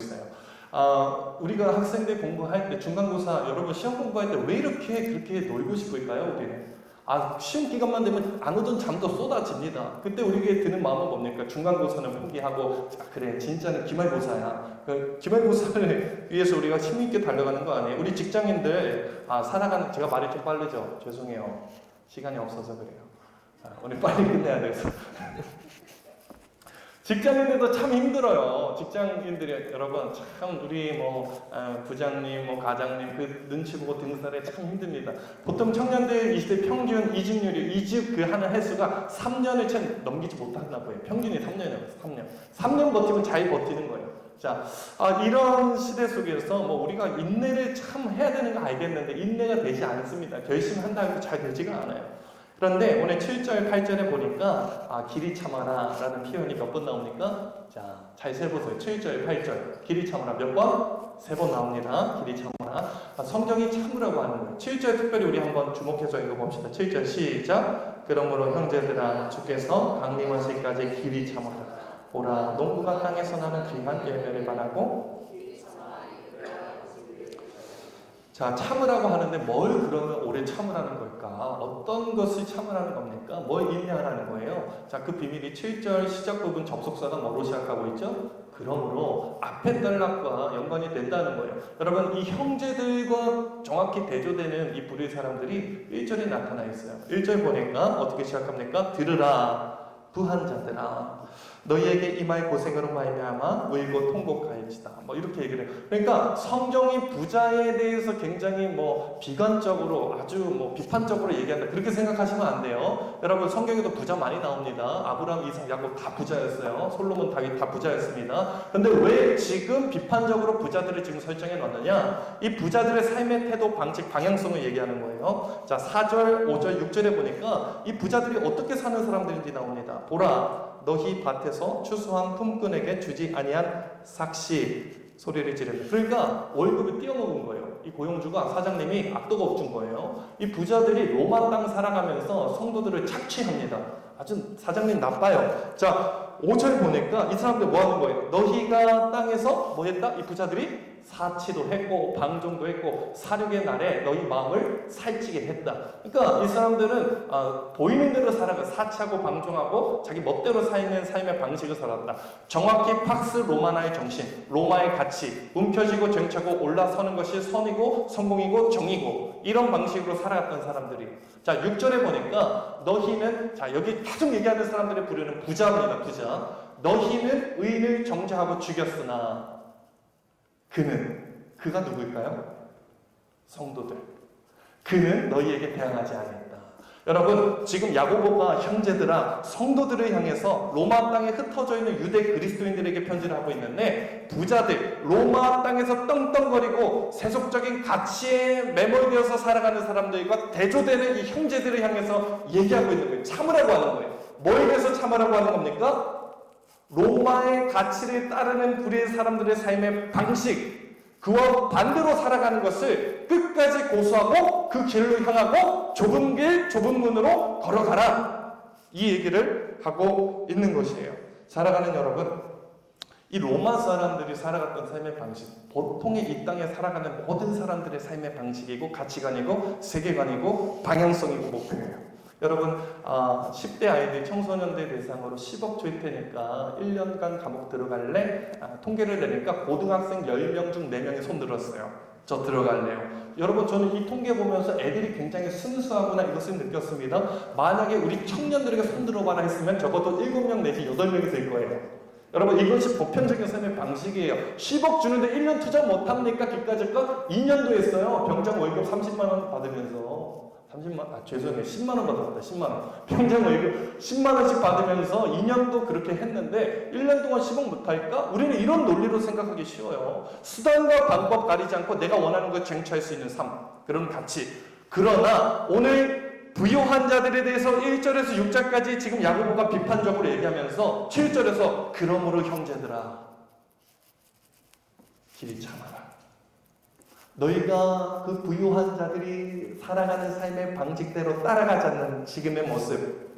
있어요. 우리가 학생들 공부할 때, 중간고사 여러분 시험 공부할 때 왜 이렇게 그렇게 놀고 싶을까요? 우리는 시험 기간만 되면 안 오던 잠도 쏟아집니다. 그때 우리에게 드는 마음은 뭡니까? 중간고사는 포기하고, 자, 그래, 진짜는 기말고사야. 그 기말고사를 위해서 우리가 힘있게 달려가는 거 아니에요? 우리 직장인들, 살아가는, 제가 말이 좀 빠르죠? 죄송해요. 시간이 없어서 그래요. 오늘 빨리 끝내야 돼서. 직장인들도 참 힘들어요. 직장인들이, 여러분, 참, 우리 부장님, 과장님, 그 눈치 보고 등살에 참 힘듭니다. 보통 청년들 20대 평균 이직 그 하는 횟수가 3년을 채 넘기지 못한다고 해요. 평균이 3년이에요. 3년 버티면 잘 버티는 거예요. 자, 이런 시대 속에서 우리가 인내를 참 해야 되는 거 알겠는데, 인내가 되지 않습니다. 결심한다고 해도 잘 되지가 않아요. 그런데 오늘 7절, 8절에 보니까 길이 참아라 라는 표현이 몇 번 나옵니까? 자, 잘 세보세요. 7절, 8절. 길이 참아라 몇 번? 3번 나옵니다. 길이 참아라. 성경이 참으라고 하는 거예요. 7절 특별히 우리 한번 주목해서 읽어봅시다. 7절 시작. 그러므로 형제들아 주께서 강림하실까지 길이 참아라. 보라 농부가 땅에서 나는 귀한 열매를 바라고. 자, 참으라고 하는데 뭘 그러면 오래 참으라는 걸까? 어떤 것을 참으라는 겁니까? 뭘 인내하라는 거예요? 자, 그 비밀이 7절 시작 부분 접속사가 뭐로 시작하고 있죠? 그러므로 앞에 단락과 연관이 된다는 거예요. 여러분, 이 형제들과 정확히 대조되는 이 부류의 사람들이 1절에 나타나 있어요. 1절 보니까 어떻게 시작합니까? 들으라 부한 자들아 너희에게 이 말 고생으로 말미암아 울고 통곡하일지다. 이렇게 얘기를 해요. 그러니까 성경이 부자에 대해서 굉장히 비관적으로 아주 비판적으로 얘기한다. 그렇게 생각하시면 안 돼요. 여러분 성경에도 부자 많이 나옵니다. 아브라함, 이삭, 야곱 다 부자였어요. 솔로몬, 다윗 다 부자였습니다. 근데 왜 지금 비판적으로 부자들을 지금 설정해 놨느냐? 이 부자들의 삶의 태도, 방식, 방향성을 얘기하는 거예요. 자, 4절, 5절, 6절에 보니까 이 부자들이 어떻게 사는 사람들인지 나옵니다. 보라 너희 밭에서 추수한 품꾼에게 주지 아니한 삭시 소리를 지르는. 그러니까 월급을 띄어먹은 거예요. 이 고용주가, 사장님이 악도가 준 거예요. 이 부자들이 로마 땅 살아가면서 성도들을 착취합니다. 아주 사장님 나빠요. 자, 5절 보니까 이 사람들 뭐 하는 거예요? 너희가 땅에서 뭐 했다? 이 부자들이 사치도 했고 방종도 했고 사륙의 날에 너희 마음을 살찌게 했다. 그러니까 이 사람들은 보이는 대로 살아가 사치하고 방종하고 자기 멋대로 살는 삶의 방식을 살았다. 정확히 팍스 로마나의 정신, 로마의 가치, 움켜쥐고 쟁차고 올라서는 것이 선이고 성공이고 정이고 이런 방식으로 살아갔던 사람들이. 자, 6절에 보니까 너희는, 자, 여기 계속 얘기하는 사람들의 부류는 부자입니다. 부자. 너희는 의인을 정죄하고 죽였으나 그가 누구일까요? 성도들. 그는 너희에게 대항하지 않았다. 여러분, 지금 야고보가 형제들아 성도들을 향해서 로마 땅에 흩어져 있는 유대 그리스도인들에게 편지를 하고 있는데, 부자들, 로마 땅에서 떵떵거리고 세속적인 가치에 매몰되어서 살아가는 사람들과 대조되는 이 형제들을 향해서 얘기하고 있는 거예요. 참으라고 하는 거예요. 뭘 위해서 참으라고 하는 겁니까? 로마의 가치를 따르는 불의의 사람들의 삶의 방식, 그와 반대로 살아가는 것을 끝까지 고수하고 그 길로 향하고 좁은 길, 좁은 문으로 걸어가라. 이 얘기를 하고 있는 것이에요. 살아가는 여러분, 이 로마 사람들이 살아갔던 삶의 방식, 보통의 이 땅에 살아가는 모든 사람들의 삶의 방식이고 가치관이고 세계관이고 방향성이고 목표예요. 여러분, 10대 아이들, 청소년들 대상으로 10억 줄 테니까 1년간 감옥 들어갈래? 통계를 내니까 고등학생 10명 중 4명이 손 들었어요. 저 들어갈래요. 여러분, 저는 이 통계 보면서 애들이 굉장히 순수하구나 이것을 느꼈습니다. 만약에 우리 청년들에게 손 들어봐라 했으면 적어도 7명 내지 8명이 될 거예요. 여러분, 이것이 보편적인 삶의 방식이에요. 10억 주는데 1년 투자 못합니까? 기까짓 거 2년도 했어요. 병장 월급 30만 원 받으면서. 10만 원 받았다. 10만 원. 병장 월급 10만 원씩 받으면서 2년도 그렇게 했는데 1년 동안 10억 못할까? 우리는 이런 논리로 생각하기 쉬워요. 수단과 방법 가리지 않고 내가 원하는 걸 쟁취할 수 있는 삶, 그런 가치. 그러나 오늘 부유한 자들에 대해서 1절에서 6절까지 지금 야고보가 비판적으로 얘기하면서 7절에서 그러므로 형제들아 길이 참아라. 너희가 그 부유한 자들이 살아가는 삶의 방식대로 따라가지 않는 지금의 모습,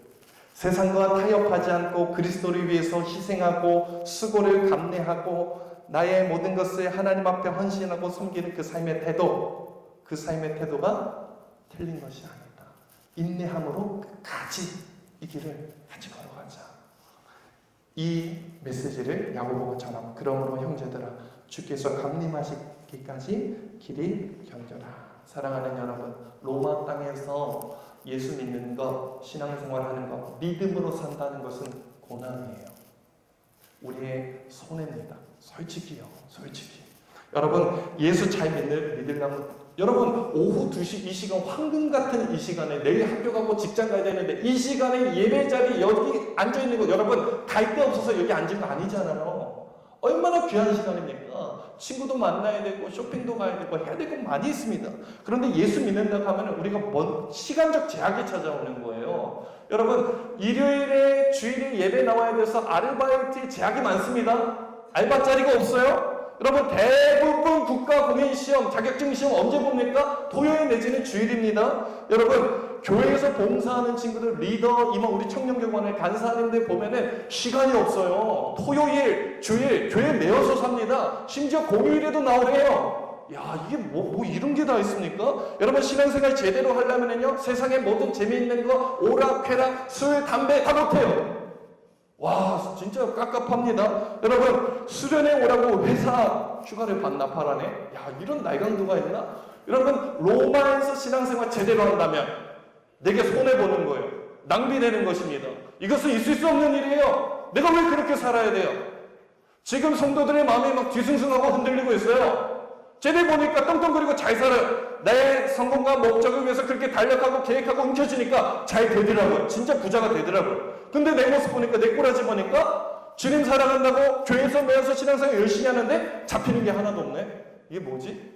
세상과 타협하지 않고 그리스도를 위해서 희생하고 수고를 감내하고 나의 모든 것을 하나님 앞에 헌신하고 섬기는 그 삶의 태도, 그 삶의 태도가 틀린 것이 아니다. 인내함으로 끝까지 이 길을 같이 걸어가자. 이 메시지를 야고보가 전하고, 그러므로 형제들아 주께서 강림하시기까지 길이 견뎌라. 사랑하는 여러분, 로마 땅에서 예수 믿는 것, 신앙생활하는 것, 믿음으로 산다는 것은 고난이에요. 우리의 손해입니다. 솔직히요. 솔직히. 여러분, 예수 잘 믿으려면, 여러분 오후 2시 이 시간, 황금 같은 이 시간에 내일 학교 가고 직장 가야 되는데 이 시간에 예배 자리 여기 앉아있는 거, 여러분 갈 데 없어서 여기 앉은 거 아니잖아요. 얼마나 귀한 시간입니까? 친구도 만나야 되고 쇼핑도 가야 되고 해야 될 거 많이 있습니다. 그런데 예수 믿는다고 하면 우리가 먼 시간적 제약이 찾아오는 거예요. 여러분, 일요일에 주일에 예배 나와야 돼서 아르바이트 제약이 많습니다. 알바 자리가 없어요. 여러분, 대부분 국가공인시험, 자격증 시험 언제 봅니까? 토요일 내지는 주일입니다. 여러분, 교회에서 봉사하는 친구들, 리더, 임원, 우리 청년교관에 간사님들 보면은 시간이 없어요. 토요일, 주일, 교회 매여서 삽니다. 심지어 공휴일에도 나오래요. 야, 이게 뭐 이런 게 다 있습니까? 여러분, 신앙생활 제대로 하려면요, 세상의 모든 재미있는 거, 오락회락, 술, 담배 다 못해요. 와, 진짜 깝깝합니다. 여러분, 수련회 오라고 회사 휴가를 반납하라네? 야, 이런 날강도가 있나? 여러분, 로마에서 신앙생활 제대로 한다면 내게 손해보는 거예요. 낭비되는 것입니다. 이것은 있을 수 없는 일이에요. 내가 왜 그렇게 살아야 돼요? 지금 성도들의 마음이 막 뒤숭숭하고 흔들리고 있어요. 쟤네 보니까 떵떵거리고 잘 살아요. 내 성공과 목적을 위해서 그렇게 달력하고 계획하고 움켜쥐니까 잘 되더라고요. 진짜 부자가 되더라고요. 근데 내 모습 보니까, 내 꼬라지 보니까 주님 사랑한다고 교회에서 매여서 신앙생활 열심히 하는데 잡히는 게 하나도 없네. 이게 뭐지?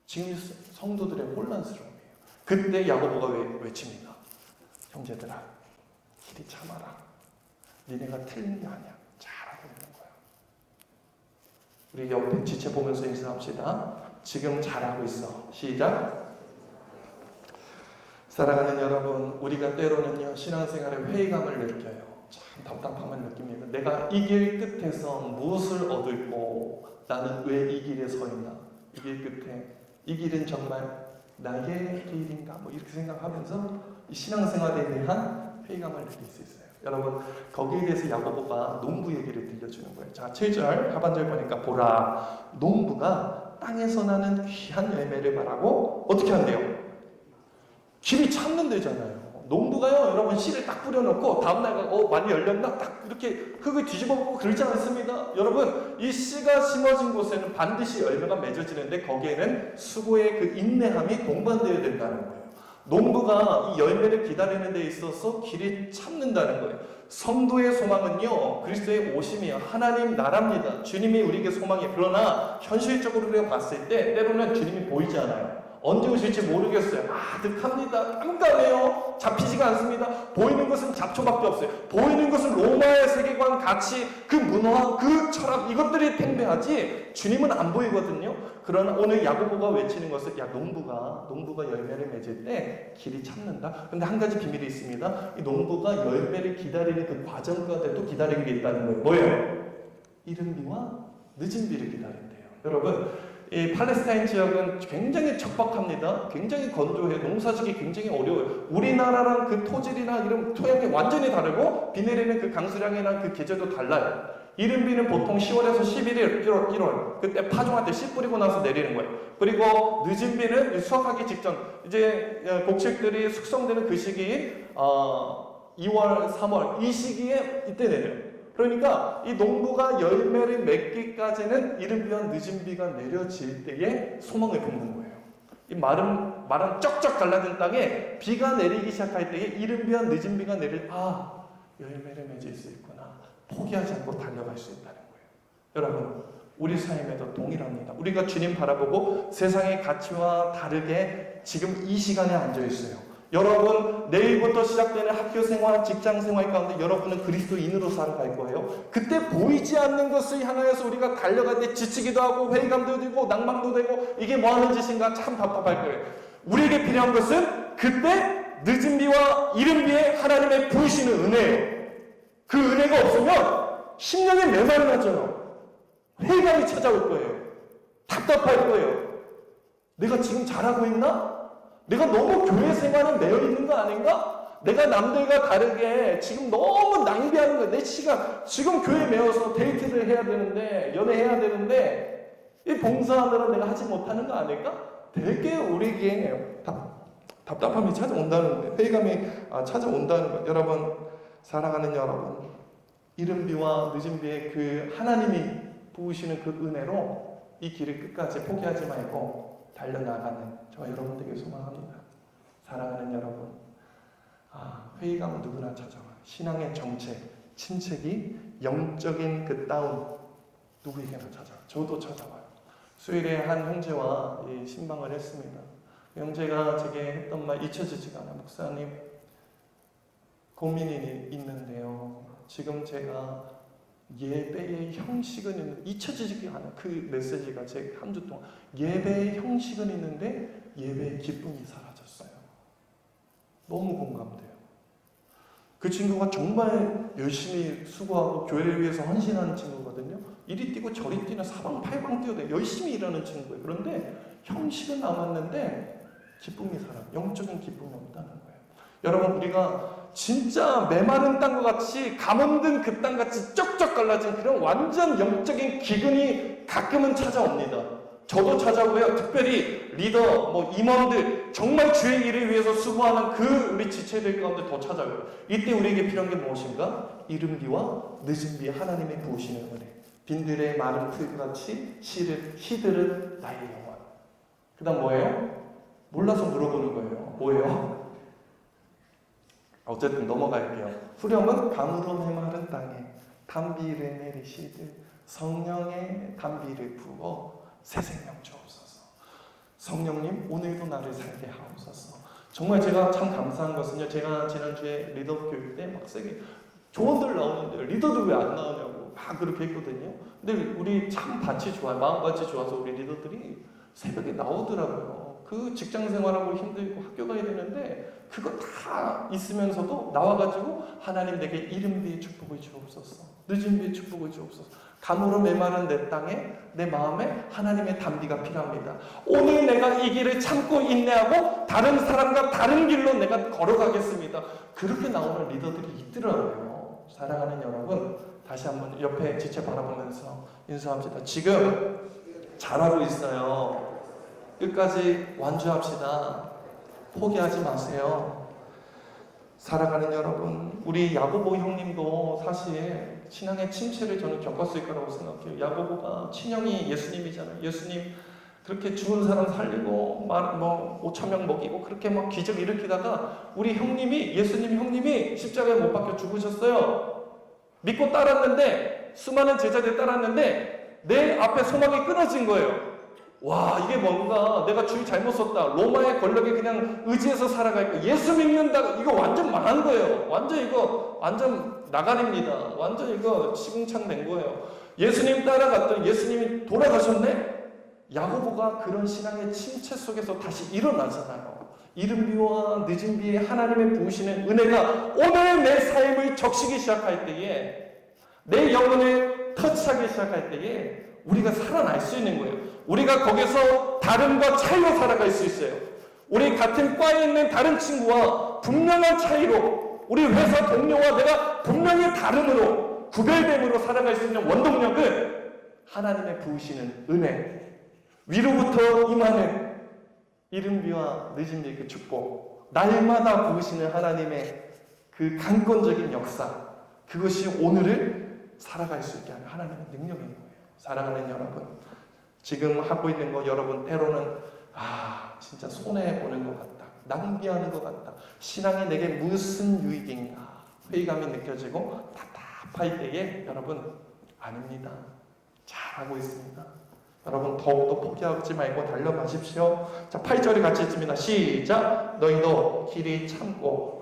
지금 성도들의 혼란스러움이에요. 그때 야고보가 외칩니다. 형제들아, 길이 참아라. 니네가 틀린 게 아니야. 잘하고 있는 거야. 우리 옆에 지체 보면서 인사합시다. 지금 잘하고 있어. 시작. 사랑하는 여러분, 우리가 때로는요, 신앙생활에 회의감을 느껴요. 참 답답함을 느낍니다. 내가 이 길 끝에서 무엇을 얻을고 나는 왜 이 길에 서 있나? 이 길 끝에 이 길은 정말 나의 길인가? 뭐 이렇게 생각하면서 이 신앙생활에 대한 회의감을 느낄 수 있어요. 여러분, 거기에 대해서 야고보가 농부 얘기를 들려주는 거예요. 자, 7절 하반절 보니까, 보라, 농부가 땅에서 나는 귀한 열매를 말하고 어떻게 한대요? 길이 참는 데잖아요. 농부가요, 여러분, 씨를 딱 뿌려놓고 다음날 많이 열렸나? 딱 이렇게 흙을 뒤집어보고 그러지 않습니다. 여러분, 이 씨가 심어진 곳에는 반드시 열매가 맺어지는데 거기에는 수고의 그 인내함이 동반되어야 된다는 거예요. 농부가 이 열매를 기다리는 데 있어서 길이 참는다는 거예요. 성도의 소망은요, 그리스도의 오심이에요. 하나님 나라입니다. 주님이 우리에게 소망이에요. 그러나 현실적으로 우리가 봤을 때 때로는 주님이 보이지 않아요. 언제 오실지 모르겠어요. 아득합니다. 깜깜해요. 잡히지가 않습니다. 보이는 것은 잡초밖에 없어요. 보이는 것은 로마의 세계관, 가치, 그 문화, 그 철학, 이것들이 팽배하지 주님은 안 보이거든요. 그러나 오늘 야고보가 외치는 것은, 야, 농부가 열매를 맺을 때 길이 참는다. 근데 한 가지 비밀이 있습니다. 이 농부가 열매를 기다리는 그 과정 가운데도 기다리는 게 있다는 거예요. 뭐예요? 이른 비와 늦은 비를 기다린대요. 여러분, 이 팔레스타인 지역은 굉장히 척박합니다. 굉장히 건조해요. 농사짓기 굉장히 어려워요. 우리나라랑 그 토질이나 이런 토양이 완전히 다르고, 비 내리는 그 강수량이나 그 계절도 달라요. 이른 비는 보통 10월에서 11일, 1월 그때 파종할 때 씨 뿌리고 나서 내리는 거예요. 그리고 늦은 비는 수확하기 직전, 이제 곡식들이 숙성되는 그 시기, 2월, 3월 이 시기에 이때 내려요. 그러니까 이 농부가 열매를 맺기까지는 이른 비와 늦은 비가 내려질 때에 소망을 품는 거예요. 이 마른 쩍쩍 갈라진 땅에 비가 내리기 시작할 때에 이른 비와 늦은 비가 내릴, 열매를 맺을 수 있구나. 포기하지 않고 달려갈 수 있다는 거예요. 여러분, 우리 삶에도 동일합니다. 우리가 주님 바라보고 세상의 가치와 다르게 지금 이 시간에 앉아 있어요. 여러분, 내일부터 시작되는 학교 생활, 직장 생활 가운데 여러분은 그리스도인으로 살아갈 거예요. 그때 보이지 않는 것을 향하여서 우리가 달려갈 때 지치기도 하고 회의감도 들고 낭만도 되고, 이게 뭐 하는 짓인가 참 답답할 거예요. 우리에게 필요한 것은 그때 늦은 비와 이른 비에 하나님의 부으시는 은혜예요. 그 은혜가 없으면 10년의 메말라져요. 회의감이 찾아올 거예요. 답답할 거예요. 내가 지금 잘하고 있나? 내가 너무 교회 생활에 매여 있는 거 아닌가? 내가 남들과 다르게 지금 너무 낭비하는 거야. 내 시간, 지금 교회에 매여서 데이트를 해야 되는데, 연애해야 되는데, 이 봉사하느라 내가 하지 못하는 거 아닐까? 되게 우리에게 답답함이 찾아온다는 거예요. 회의감이 찾아온다는 거예요. 여러분, 사랑하는 여러분, 이른 비와 늦은 비의 그 하나님이 부으시는 그 은혜로 이 길을 끝까지 포기하지 말고 달려나가는 저 여러분 되게 소망합니다. 사랑하는 여러분, 회의감은 누구나 찾아와요. 신앙의 정체, 침체기, 영적인 그 다운, 누구에게나 찾아와요. 저도 찾아와요. 수요일에 한 형제와 신방을 했습니다. 형제가 제게 했던 말 잊혀지지가 않아요. 목사님, 고민이 있는데요. 지금 제가 예배의 형식은 잊혀지지가 않아요. 그 메시지가 제 한 주 동안 예배의 형식은 있는데 예배의 기쁨이 사라졌어요. 너무 공감돼요. 그 친구가 정말 열심히 수고하고 교회를 위해서 헌신하는 친구거든요. 이리 뛰고 저리 뛰는 사방팔방 뛰어대 열심히 일하는 친구예요. 그런데 형식은 남았는데 기쁨이 사라져. 영적인 기쁨이 없다는 거예요. 여러분, 우리가 진짜 메마른 땅과 같이 가뭄든 그 땅같이 쩍쩍 갈라진 그런 완전 영적인 기근이 가끔은 찾아옵니다. 저도 찾아오고요. 특별히 리더, 임원들, 정말 주의 일을 위해서 수고하는 그 우리 지체들 가운데 더 찾아오고요. 이때 우리에게 필요한 게 무엇인가? 이른 비와 늦은 비 하나님의 부으시는 은혜. 빈들의 마른 풀같이 시들은 나의 영혼. 그 다음 뭐예요? 몰라서 물어보는 거예요. 뭐예요? 어쨌든 넘어갈게요. 후렴은 가물어 메마른 땅에 단비를 내리시듯 성령의 단비를 부어 새 생명 주옵소서. 성령님, 오늘도 나를 살게 하옵소서. 정말 제가 참 감사한 것은요, 제가 지난주에 리더 교육 때 막 세게 조언들 나오는데 리더들 왜 안 나오냐고 막 그렇게 했거든요. 근데 우리 참 밭이 좋아요. 마음밭이 좋아서 우리 리더들이 새벽에 나오더라고요. 그 직장 생활하고 힘들고 학교 가야 되는데 그거 다 있으면서도 나와가지고 하나님 내게 이른 비의 축복을 주옵소서, 늦은 비의 축복을 주옵소서. 가물어 메마른 내 땅에 내 마음에 하나님의 단비가 필요합니다. 오늘 내가 이 길을 참고 인내하고 다른 사람과 다른 길로 내가 걸어가겠습니다. 그렇게 나오는 리더들이 있더라고요. 사랑하는 여러분, 다시 한번 옆에 지체 바라보면서 인사합시다. 지금 잘하고 있어요. 끝까지 완주합시다. 포기하지 마세요. 사랑하는 여러분, 우리 야고보 형님도 사실 신앙의 침체를 저는 겪었을 거라고 생각해요. 야고보가 친형이 예수님이잖아요. 예수님 그렇게 죽은 사람 살리고 5,000명 먹이고 그렇게 막 기적 일으키다가 우리 형님이, 예수님 형님이 십자가에 못 박혀 죽으셨어요. 믿고 따랐는데, 수많은 제자들 따랐는데 내 앞에 소망이 끊어진 거예요. 와, 이게 뭔가 내가 줄 잘못 썼다. 로마의 권력에 그냥 의지해서 살아갈까. 예수 믿는다. 이거 완전 망한 거예요. 완전 나가립니다. 완전 이거 시궁창 된 거예요. 예수님 따라갔더니 예수님이 돌아가셨네? 야고보가 그런 신앙의 침체 속에서 다시 일어나잖아요. 이른 비와 늦은 비에 하나님의 부으시는 은혜가 오늘 내 삶을 적시기 시작할 때에, 내 영혼을 터치하기 시작할 때에 우리가 살아날 수 있는 거예요. 우리가 거기서 다름과 차이로 살아갈 수 있어요. 우리 같은 과에 있는 다른 친구와 분명한 차이로, 우리 회사 동료와 내가 분명히 다름으로, 구별됨으로 살아갈 수 있는 원동력은 하나님의 부으시는 은혜, 위로부터 임하는 이른 비와 늦은 비의 그 축복, 날마다 부으시는 하나님의 그 강권적인 역사, 그것이 오늘을 살아갈 수 있게 하는 하나님의 능력인 거예요. 사랑하는 여러분, 지금 하고 있는 거 여러분 때로는 진짜 손해보는 것 같다, 낭비하는 것 같다, 신앙이 내게 무슨 유익인가 회의감이 느껴지고 답답할 때에 여러분, 아닙니다. 잘하고 있습니다. 여러분, 더욱더 포기하지 말고 달려가십시오. 자, 8절이 같이 있습니다. 시작. 너희도 길이 참고.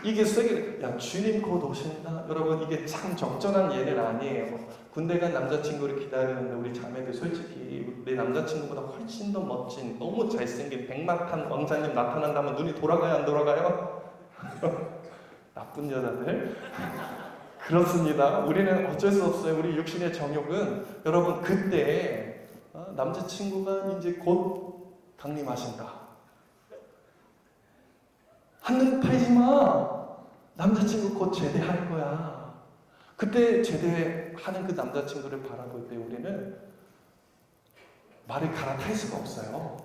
이게 세게, 야, 주님 곧 오신다. 여러분, 이게 참 적절한 예는 아니에요. 군대 간 남자친구를 기다리는데 우리 자매들 솔직히 내 남자친구보다 훨씬 더 멋진, 너무 잘생긴 백마탄 왕자님 나타난다면 눈이 돌아가요, 안 돌아가요? 나쁜 여자들. 그렇습니다. 우리는 어쩔 수 없어요. 우리 육신의 정욕은 여러분 그때 남자친구가 이제 곧 강림하신다. 한눈 팔지 마. 남자친구 곧 제대할 거야. 그때 제대하는 그 남자친구를 바라볼 때 우리는 말을 갈아탈 수가 없어요.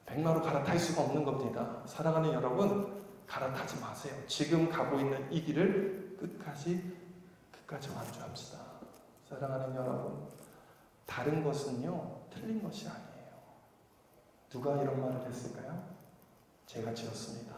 백마로 갈아탈 수가 없는 겁니다. 사랑하는 여러분, 갈아타지 마세요. 지금 가고 있는 이 길을 끝까지 완주합시다. 사랑하는 여러분, 다른 것은요 틀린 것이 아니에요. 누가 이런 말을 했을까요? 제가 지었습니다.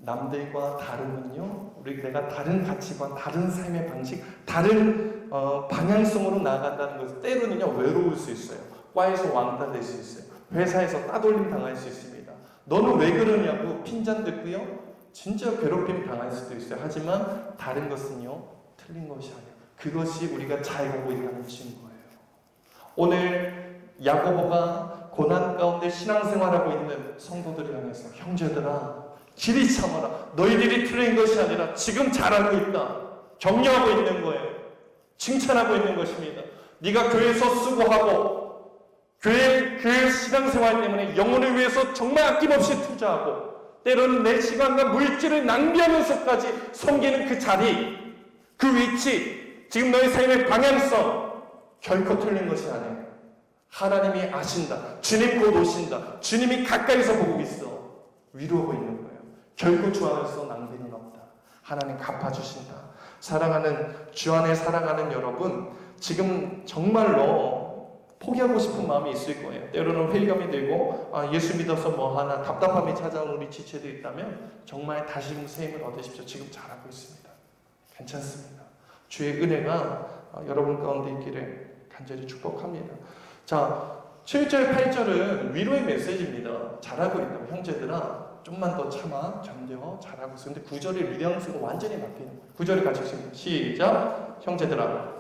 남들과 다름은요, 내가 다른 가치관, 다른 삶의 방식, 다른 방향성으로 나아간다는 것은 때로는요 외로울 수 있어요. 과에서 왕따 될 수 있어요. 회사에서 따돌림 당할 수 있습니다. 너는 왜 그러냐고 핀잔 듣고요 진짜 괴롭힘 당할 수도 있어요. 하지만 다른 것은요 틀린 것이 아니에요. 그것이 우리가 잘 가고 있다는 증거예요. 오늘 야고보가 고난 가운데 신앙생활하고 있는 성도들을 향해서 형제들아 길이 참아라. 너희들이 틀린 것이 아니라 지금 잘하고 있다. 격려하고 있는 거예요. 칭찬하고 있는 것입니다. 네가 교회에서 수고하고 교회 신앙생활 때문에 영혼을 위해서 정말 아낌없이 투자하고 때로는 내 시간과 물질을 낭비하면서까지 섬기는 그 자리, 그 위치, 지금 너의 삶의 방향성 결코 틀린 것이 아니에요. 하나님이 아신다. 주님 곧 오신다. 주님이 가까이서 보고 있어. 위로하고 있는 거예요. 결코 주 안에서 낭비는 없다. 하나님 갚아주신다. 사랑하는 주 안에 살아가는 여러분, 지금 정말로 포기하고 싶은 마음이 있을 거예요. 때로는 회의감이 들고 예수 믿어서 뭐 하나 답답함이 찾아오는 우리 지체도 있다면 정말 다시금 새 힘을 얻으십시오. 지금 잘하고 있습니다. 괜찮습니다. 주의 은혜가 여러분 가운데 있기를 간절히 축복합니다. 자, 7절, 8절은 위로의 메시지입니다. 잘하고 있다면 형제들아 좀만 더 참아, 견뎌, 잘하고 있어. 근데 9절의 뉘앙스가 완전히 바뀌는 거예요. 9절을 같이 읽습니다. 시작! 형제들아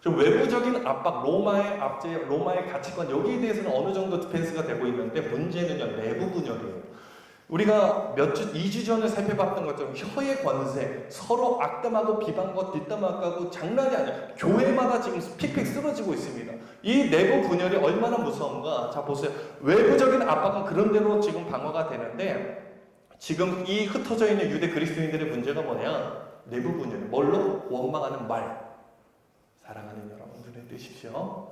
좀 외부적인 압박, 로마의 압제, 로마의 가치관 여기에 대해서는 어느 정도 디펜스가 되고 있는데 문제는요 내부 분열이에요. 우리가 2주 전에 살펴봤던 것처럼 혀의 권세, 서로 악담하고 비방과 뒷담화하고 장난이 아니에요. 교회마다 지금 픽픽 쓰러지고 있습니다. 이 내부 분열이 얼마나 무서운가. 자 보세요. 외부적인 압박은 그런 대로 지금 방어가 되는데 지금 이 흩어져 있는 유대 그리스도인들의 문제가 뭐냐? 내부 분열. 뭘로? 원망하는 말. 사랑하는 여러분 눈에 뜨십시오.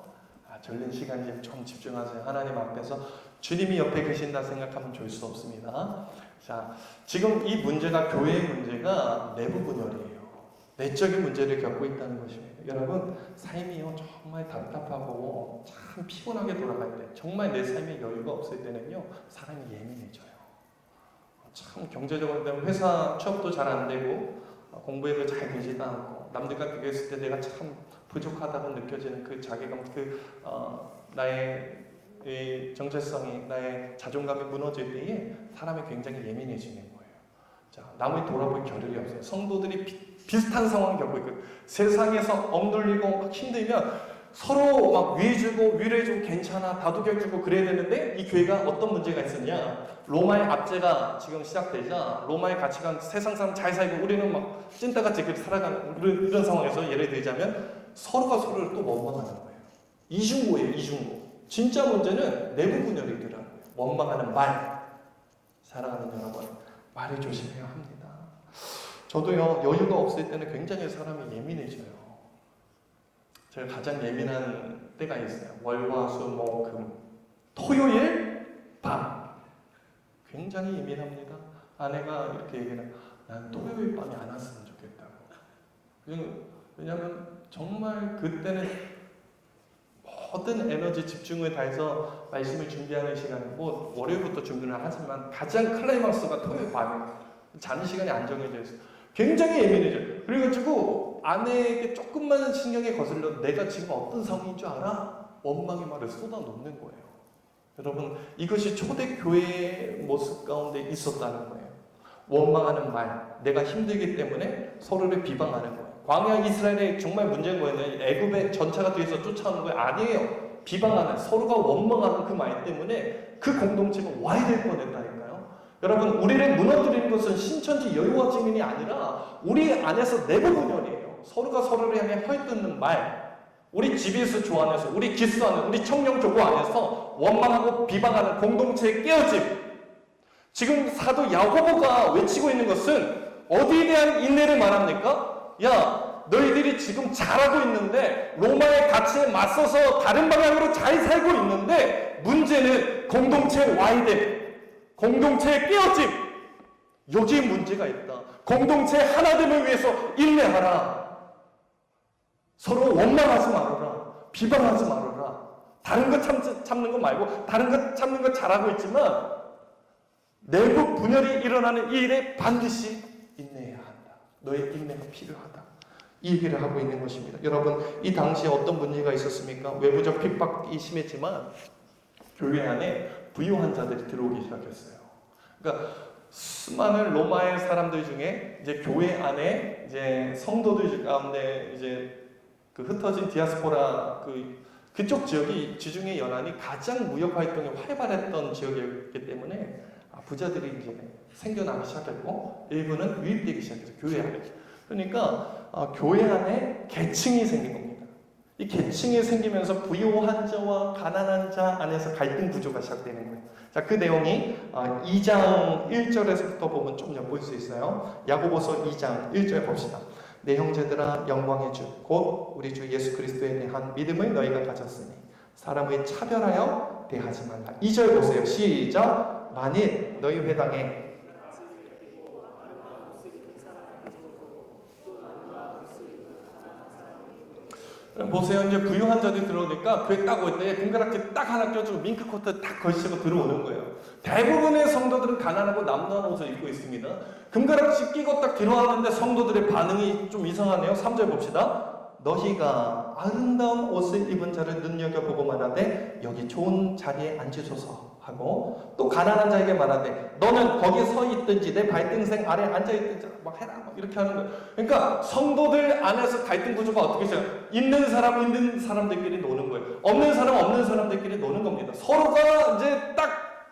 절린 시간이 좀 집중하세요. 하나님 앞에서 주님이 옆에 계신다 생각하면 좋을 수 없습니다. 자, 지금 이 문제가 교회의 문제가 내부 분열이에요. 내적인 문제를 겪고 있다는 것입니다. 여러분 삶이요 정말 답답하고 참 피곤하게 돌아갈 때 정말 내 삶에 여유가 없을 때는요 사람이 예민해져요. 참 경제적으로 되면 회사 취업도 잘 안 되고 공부에도 잘 되지도 않고 남들과 비교했을 때 내가 참 부족하다고 느껴지는 그 자괴감, 나의 정체성이, 나의 자존감이 무너질 때에 사람이 굉장히 예민해지는 거예요. 자, 남을 돌아볼 겨를이 없어요. 성도들이 비슷한 상황을 겪고 있거든요. 세상에서 억눌리고 막 힘들면 서로 막 위해주고 위로해주고 괜찮아 다독여주고 그래야 되는데 이 교회가 어떤 문제가 있었냐? 로마의 압제가 지금 시작되자 로마의 가치관 세상 사람 잘 살고 우리는 막 찐따같이 그렇게 살아가는 이런 상황에서 예를 들자면 서로가 서로를 또 원망하는 거예요. 이중고예요. 이중고. 진짜 문제는 내부 분열이더라고요. 원망하는 말. 사랑하는 여러분 말을 조심해야 합니다. 저도요 여유가 없을 때는 굉장히 사람이 예민해져요. 제가 가장 예민한 때가 있어요. 월화수목금 토요일 밤 굉장히 예민합니다. 아내가 이렇게 얘기를 난 토요일 밤이 안 왔으면 좋겠다고. 왜냐하면 정말 그때는 모든 에너지 집중을 다해서 말씀을 준비하는 시간이고 월요일부터 준비를 하지만 가장 클라이막스가 토요일 밤이에요. 자는 시간이 안 정해져 있어요. 굉장히 예민해져요. 그래가지고 아내에게 조금만 신경이 거슬려 내가 지금 어떤 상황인 줄 알아? 원망의 말을 쏟아놓는 거예요. 여러분 이것이 초대교회의 모습 가운데 있었다는 거예요. 원망하는 말, 내가 힘들기 때문에 서로를 비방하는 거예요. 광야 이스라엘의 정말 문제인 거예요. 애굽의 전차가 뒤에서 쫓아오는 거예요. 아니에요. 비방하는, 서로가 원망하는 그 마인드 때문에 그 공동체가 와야 될 뻔했다니까요. 여러분, 우리를 무너뜨리는 것은 신천지 여유와 증인이 아니라 우리 안에서 내부 분열이에요. 서로가 서로를 향해 헐뜯는 말, 우리 집에서 좋아하면서, 우리 기수하는, 우리 청년교구 안에서 원망하고 비방하는 공동체의 깨어짐. 지금 사도 야고보가 외치고 있는 것은 어디에 대한 인내를 말합니까? 야, 너희들이 지금 잘하고 있는데, 로마의 가치에 맞서서 다른 방향으로 잘 살고 있는데, 문제는 공동체의 와이드, 공동체의 깨어짐. 여기에 문제가 있다. 공동체의 하나됨을 위해서 인내하라. 서로 원망하지 말아라. 비방하지 말아라. 다른 거 참는 거 말고 다른 거 참는 거 잘하고 있지만 내부 분열이 일어나는 이 일에 반드시 인내해야 한다. 너의 인내가 필요하다. 이 얘기를 하고 있는 것입니다. 여러분, 이 당시에 어떤 문제가 있었습니까? 외부적 핍박이 심했지만 교회 안에 부유한 자들이 들어오기 시작했어요. 그러니까 수많은 로마의 사람들 중에 이제 교회 안에 이제 성도들 가운데 이제 그 흩어진 디아스포라 그쪽 지역이 지중해 연안이 가장 무역 활동이 활발했던 지역이었기 때문에 부자들이 이제 생겨나기 시작했고 일부는 유입되기 시작했어요. 교회 안에. 그러니까 교회 안에 계층이 생긴 겁니다. 이 계층이 생기면서 부유한 자와 가난한 자 안에서 갈등 구조가 시작되는 거예요. 자, 그 내용이 2장 1절에서부터 보면 좀 엿볼 수 있어요. 야고보서 2장 1절 봅시다. 내 형제들아, 영광의 주 곧 우리 주 예수 그리스도에 대한 믿음을 너희가 가졌으니 사람을 차별하여 대하지 말라. 2절 보세요. 시작. 만일 너희 회당에 보세요. 이제 부유한 자들이 들어오니까 교회 딱 올 때 금가락지 딱 하나 껴주고 밍크코트 딱 걸치고 들어오는 거예요. 대부분의 성도들은 가난하고 남다른 옷을 입고 있습니다. 금가락지 끼고 딱 들어왔는데 성도들의 반응이 좀 이상하네요. 3절 봅시다. 너희가 아름다운 옷을 입은 자를 눈여겨보고 말하되 여기 좋은 자리에 앉으소서 하고, 또 가난한 자에게 말하되 너는 거기 서 있든지 내 발등생 아래 앉아 있든지 막 해라, 막 이렇게 하는 거예요. 그러니까 성도들 안에서 갈등 구조가 어떻게 있어요? 있는 사람들끼리 노는 거예요. 없는 사람들끼리 노는 겁니다. 서로가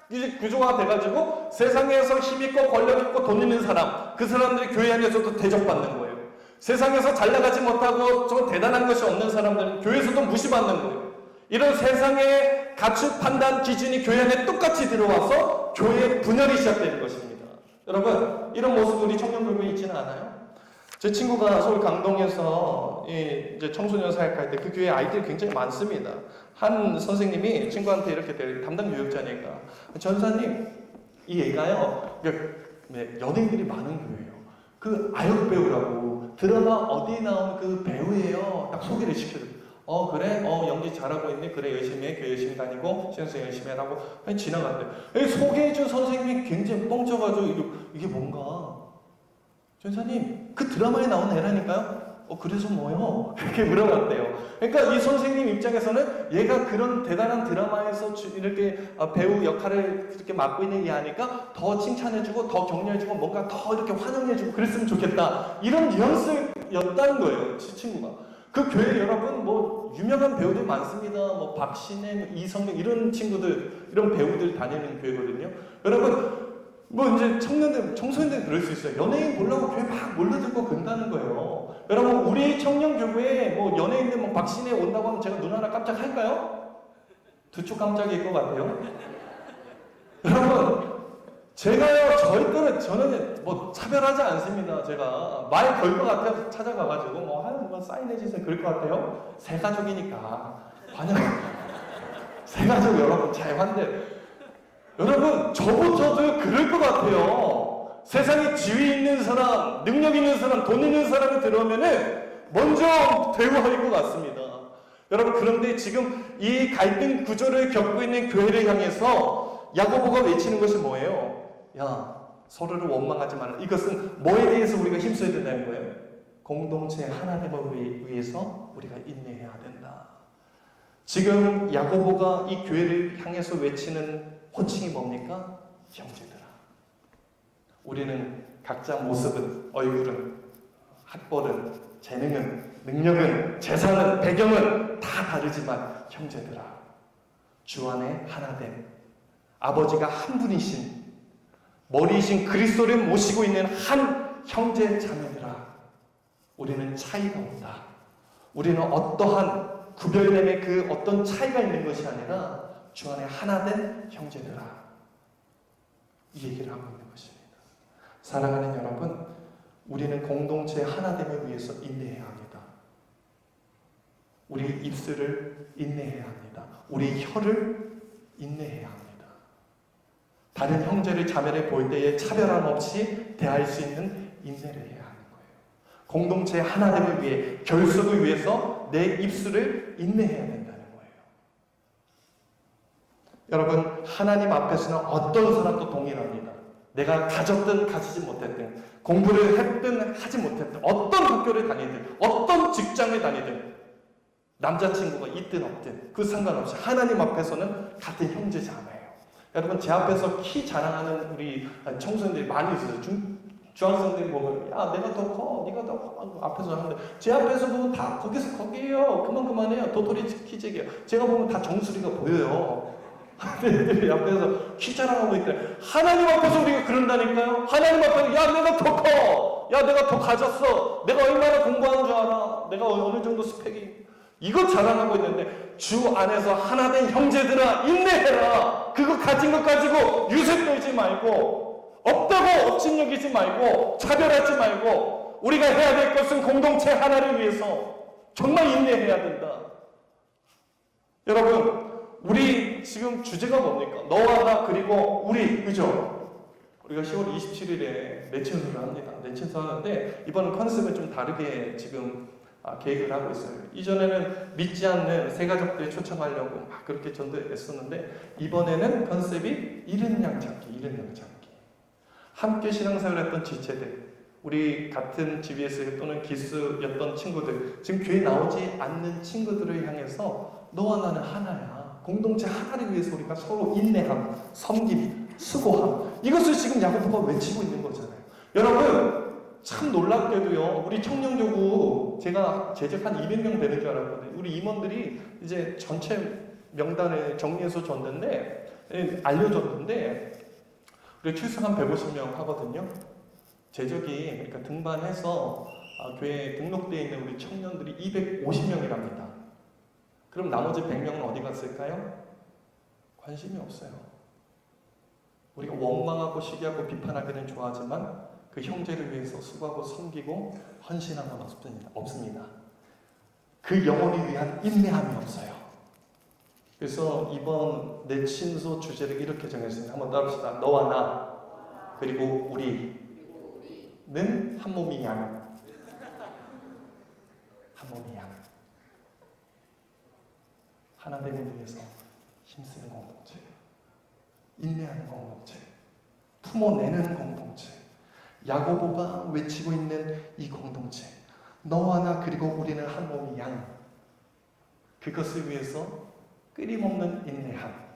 이제 구조가 돼가지고 세상에서 힘있고 권력있고 돈 있는 사람, 그 사람들이 교회 안에서도 대접받는 거예요. 세상에서 잘 나가지 못하고 좀 대단한 것이 없는 사람들은 교회에서도 무시받는 거예요. 이런 세상의 가치 판단 기준이 교회 안에 똑같이 들어와서 교회의 분열이 시작되는 것입니다. 여러분, 이런 모습 우리 청년교회에 있지는 않아요? 제 친구가 서울 강동에서 이제 청소년 사역할 때 그 교회 아이들이 굉장히 많습니다. 한 선생님이 친구한테 이렇게 담당 교육자니까, 전사님, 이 애가요 연예인들이 많은 교회예요. 그 아역 배우라고 드라마 어디 나온 그 배우예요. 딱 소개를 시켜줘요. 그래? 연기 잘하고 있네. 그래, 열심히 해. 교회 열심히 다니고 신앙생 열심히 하라고 그냥 지나간대. 소개해준 선생님이 굉장히 뻥쳐가지고 이게 뭔가, 전사님 그 드라마에 나온 애라니까요? 그래서 뭐요? 그렇게 물어봤대요. 그러니까 이 선생님 입장에서는 얘가 그런 대단한 드라마에서 이렇게 배우 역할을 그렇게 맡고 있는 게 아니까 더 칭찬해주고 더 격려해주고 뭔가 더 이렇게 환영해주고 그랬으면 좋겠다, 이런 뉘앙스였다는 거예요. 제 친구가. 그 교회 여러분 뭐 유명한 배우들 많습니다. 뭐 박신혜, 이성명 이런 친구들, 이런 배우들 다니는 교회거든요. 여러분 뭐 이제 청소년들 그럴 수 있어요. 연예인 보려고 교회 막 몰려들고 근다는 거예요. 여러분, 우리 청년교회에 뭐 연예인들 뭐 박신혜 온다고 하면 제가 눈 하나 깜짝 할까요? 두 쪽 깜짝일 것 같아요. 여러분, 제가요, 저는 뭐 차별하지 않습니다. 제가 말 걸 것 같아서 찾아가가지고 뭐 사인해주세요 그럴 것 같아요. 새 가족이니까 환영. 새 가족 여러분 잘 환대. 여러분, 저부터도 그럴 것 같아요. 세상에 지위 있는 사람, 능력 있는 사람, 돈 있는 사람이 들어오면은 먼저 대우할 것 같습니다. 여러분, 그런데 지금 이 갈등 구조를 겪고 있는 교회를 향해서 야고보가 외치는 것이 뭐예요? 야, 서로를 원망하지 마라. 이것은 뭐에 대해서 우리가 힘써야 된다는 거예요? 공동체 하나됨을 위해서 우리가 인내해야 된다. 지금 야고보가 이 교회를 향해서 외치는 호칭이 뭡니까? 형제들아. 우리는 각자 모습은, 얼굴은, 학벌은, 재능은, 능력은, 재산은, 배경은 다 다르지만 형제들아, 주 안에 하나됨. 아버지가 한 분이신, 머리이신 그리스도를 모시고 있는 한 형제 자매들아, 우리는 차이가 없다. 우리는 어떠한 구별됨의 그 어떤 차이가 있는 것이 아니라 주 안에 하나된 형제들아, 이 얘기를 하고 있는 것입니다. 사랑하는 여러분, 우리는 공동체 하나됨을 위해서 인내해야 합니다. 우리 입술을 인내해야 합니다. 우리 혀를 인내해야 합니다. 다른 형제를 자매를 볼 때에 차별함 없이 대할 수 있는 인내를 해야 하는 거예요. 공동체 하나됨을 위해, 결속을 위해서 내 입술을 인내해야 된다는 거예요. 여러분, 하나님 앞에서는 어떤 사람도 동일합니다. 내가 가졌든 가지지 못했든, 공부를 했든 하지 못했든, 어떤 학교를 다니든, 어떤 직장을 다니든, 남자친구가 있든 없든 그 상관없이 하나님 앞에서는 같은 형제 자매예요. 여러분, 제 앞에서 키 자랑하는 우리 청소년들이 많이 있어요. 중학생들이 보면 야 내가 더 커, 네가 더 커 앞에서 하는데, 제 앞에서 보면 다 거기서 거기에요. 그만해요. 도토리 키재기예요. 제가 보면 다 정수리가 보여요. 애들이 앞에서 키 자랑하고 있대. 하나님 앞에서 우리가 그런다니까요. 하나님 앞에서 야 내가 더 커, 야 내가 더 가졌어, 내가 얼마나 공부하는 줄 알아, 내가 어느 정도 스펙이, 이거 자랑하고 있는데, 주 안에서 하나된 형제들아 인내해라. 그거 가진 것 가지고 유세 떨지 말고, 없다고 업신여기지 말고, 차별하지 말고, 우리가 해야 될 것은 공동체 하나를 위해서 정말 인내해야 된다. 여러분, 우리 지금 주제가 뭡니까? 너와 나 그리고 우리, 그죠? 우리가 10월 27일에 내친수를 합니다. 내친수 하는데 이번은 컨셉을 좀 다르게 지금 계획을 하고 있어요. 이전에는 믿지 않는 새가족들 초청하려고 막 그렇게 전도했었는데, 이번에는 컨셉이 잃은 양 찾기, 잃은 양 찾기. 함께 신앙생활 했던 지체들, 우리 같은 GBS 또는 기스였던 친구들, 지금 교회 나오지 않는 친구들을 향해서 너와 나는 하나야. 공동체 하나를 위해서 우리가 서로 인내함, 섬김, 수고함, 이것을 지금 야고보가 외치고 있는 거잖아요. 여러분, 참 놀랍게도요, 우리 청년교구 제가 재직 한 200명 되는 줄 알았거든요. 우리 임원들이 이제 전체 명단을 정리해서 줬는데, 알려줬는데, 우리 출석 한 150명 하거든요. 재적이, 그러니까 등반해서 교회에 등록되어 있는 우리 청년들이 250명이랍니다. 그럼 나머지 100명은 어디 갔을까요? 관심이 없어요. 우리가 원망하고 시기하고 비판하기는 좋아하지만 그 형제를 위해서 수고하고 섬기고 헌신함은 없습니다. 그 영혼을 위한 인내함이 없어요. 그래서 이번 내친소 주제를 이렇게 정했습니다. 한번 따라합시다. 너와 나 그리고 우리는 한 몸이 양. 한 몸이 양. 하나님을 위해서 힘쓰는 공동체, 인내하는 공동체, 품어내는 공동체, 야고보가 외치고 있는 이 공동체, 너와 나 그리고 우리는 한 몸이 양. 그것을 위해서 끊임없는 인내함.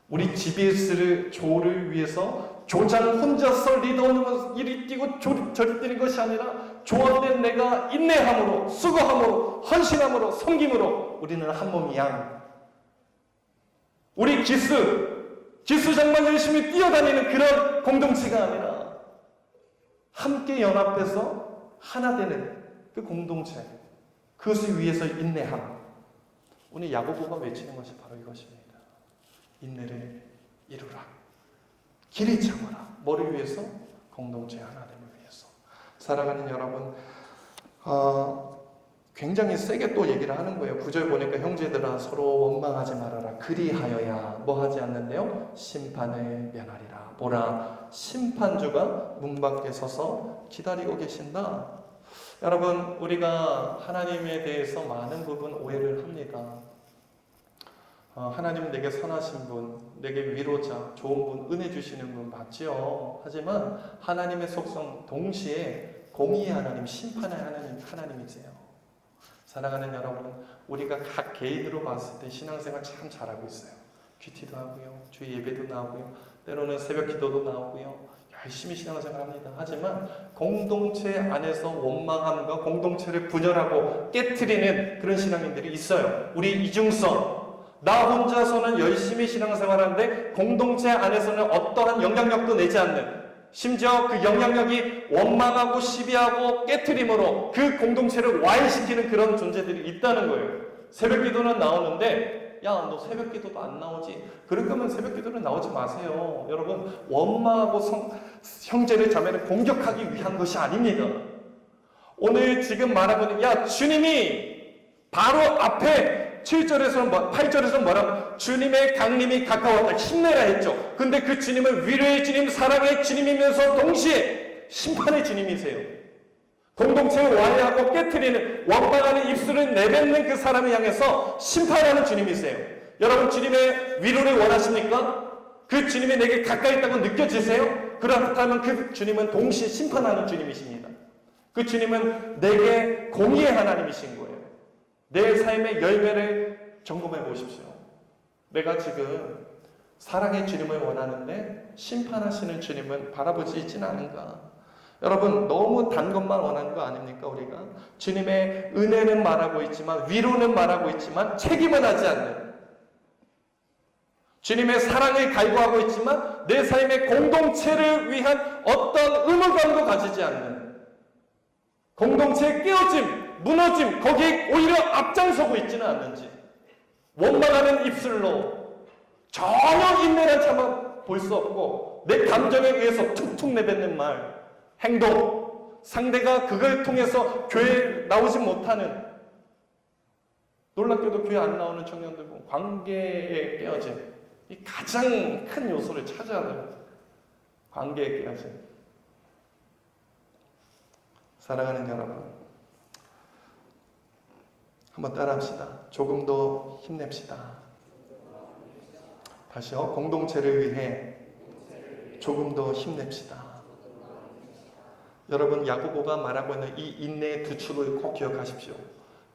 우리 GBS를 조를 위해서 조장 혼자서 리더는 이리 뛰고 저리 뛰는 것이 아니라, 조원된 내가 인내함으로, 수고함으로, 헌신함으로, 섬김으로 우리는 한 몸이 양. 우리 기수장만 열심히 뛰어다니는 그런 공동체가 아니라 함께 연합해서 하나 되는 그 공동체, 그것을 위해서 인내함. 오늘 야고보가 외치는 것이 바로 이것입니다. 인내를 이루라. 길이 참아라. 뭐를 위해서? 공동체 하나됨을 위해서. 사랑하는 여러분, 굉장히 세게 또 얘기를 하는 거예요. 9절 보니까 형제들아 서로 원망하지 말아라. 그리하여야 뭐 하지 않는데요? 심판을 면하리라. 보라, 심판주가 문 밖에 서서 기다리고 계신다. 여러분, 우리가 하나님에 대해서 많은 부분 오해를 합니다. 하나님은 내게 선하신 분, 내게 위로자, 좋은 분, 은혜 주시는 분 맞지요. 하지만 하나님의 속성 동시에 공의의 하나님, 심판의 하나님이세요. 사랑하는 여러분, 우리가 각 개인으로 봤을 때 신앙생활 참 잘하고 있어요. 큐티도 하고요, 주의 예배도 나오고요, 때로는 새벽 기도도 나오고요, 열심히 신앙생활합니다. 하지만 공동체 안에서 원망함과 공동체를 분열하고 깨트리는 그런 신앙인들이 있어요. 우리 이중성, 나 혼자서는 열심히 신앙생활하는데 공동체 안에서는 어떠한 영향력도 내지 않는, 심지어 그 영향력이 원망하고 시비하고 깨트림으로 그 공동체를 와해시키는 그런 존재들이 있다는 거예요. 새벽기도는 나오는데 야, 너 새벽기도도 안 나오지? 그럴 거면 새벽기도는 나오지 마세요. 여러분, 원망하고 형제를 자매를 공격하기 위한 것이 아닙니다. 오늘 지금 말하고 있는, 야, 주님이 바로 앞에 7절에서는 8절에서는 뭐라고? 주님의 강림이 가까웠다. 힘내라 했죠. 근데 그 주님은 위로의 주님, 사랑의 주님이면서 동시에 심판의 주님이세요. 공동체를 와해하고 깨트리는, 원망하는 입술을 내뱉는 그 사람을 향해서 심판하는 주님이세요. 여러분, 주님의 위로를 원하십니까? 그 주님이 내게 가까이 있다고 느껴지세요? 그렇다면 그 주님은 동시에 심판하는 주님이십니다. 그 주님은 내게 공의의 하나님이신 거예요. 내 삶의 열매를 점검해 보십시오. 내가 지금 사랑의 주님을 원하는데 심판하시는 주님은 바라보지 있지는 않은가? 여러분, 너무 단 것만 원하는 거 아닙니까? 우리가 주님의 은혜는 말하고 있지만, 위로는 말하고 있지만 책임은 하지 않는, 주님의 사랑을 갈구하고 있지만 내 삶의 공동체를 위한 어떤 의무감도 가지지 않는, 공동체의 깨어짐, 무너짐, 거기에 오히려 앞장서고 있지는 않는지, 원망하는 입술로 전혀 인내를 참아 볼 수 없고 내 감정에 의해서 툭툭 내뱉는 말, 행동, 상대가 그걸 통해서 교회에 나오지 못하는, 놀랍게도 교회 안 나오는 청년들 보면 관계에 깨어짐, 이 가장 큰 요소를 차지하는 관계에 깨어짐. 사랑하는 여러분, 한번 따라합시다. 조금 더 힘냅시다. 다시요. 공동체를 위해 조금 더 힘냅시다. 여러분, 야고보가 말하고 있는 이 인내의 두 축을 꼭 기억하십시오.